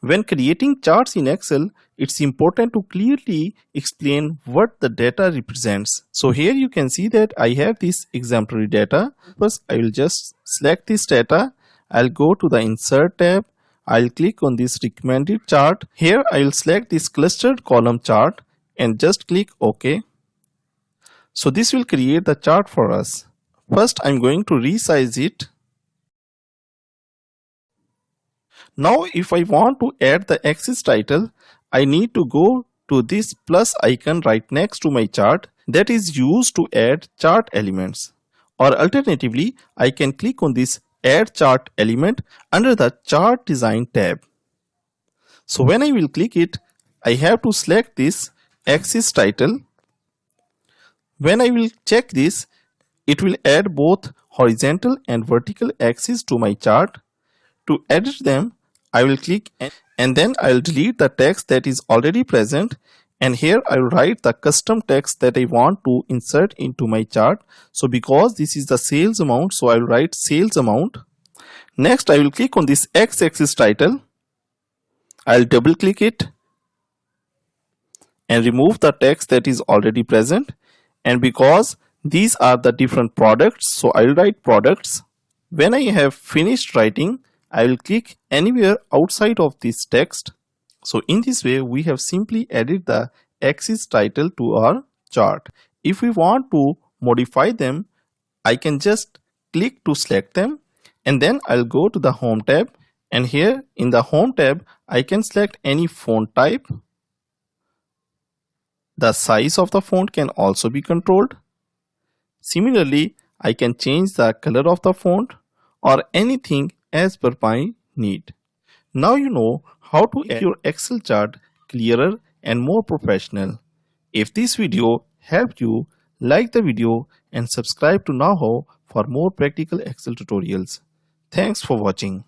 When creating charts in Excel, it's important to clearly explain what the data represents. So here you can see that I have this exemplary data. First, I will just select this data. I'll go to the Insert tab. I'll click on this recommended chart. Here I will select this clustered column chart and just click OK. So this will create the chart for us. First, I'm going to resize it. Now if I want to add the axis title, I need to go to this plus icon right next to my chart that is used to add chart elements. Or alternatively, I can click on this Add Chart Element under the Chart Design tab. So when I will click it, I have to select this axis title. When I will check this, it will add both horizontal and vertical axes to my chart. To edit them, I will click and then I will delete the text that is already present, and here I will write the custom text that I want to insert into my chart. So because this is the sales amount, so I will write sales amount. Next I will click on this x-axis title. I will double click it and remove the text that is already present, and because these are the different products, so I will write products. When I have finished writing, I will click anywhere outside of this text. So in this way, we have simply added the axis title to our chart. If we want to modify them, I can just click to select them, and then I'll go to the Home tab, and here in the Home tab, I can select any font type. The size of the font can also be controlled. Similarly, I can change the color of the font or anything as per my need. Now you know how to make your Excel chart clearer and more professional. If this video helped you, like the video and subscribe to Know How for more practical Excel tutorials. Thanks for watching.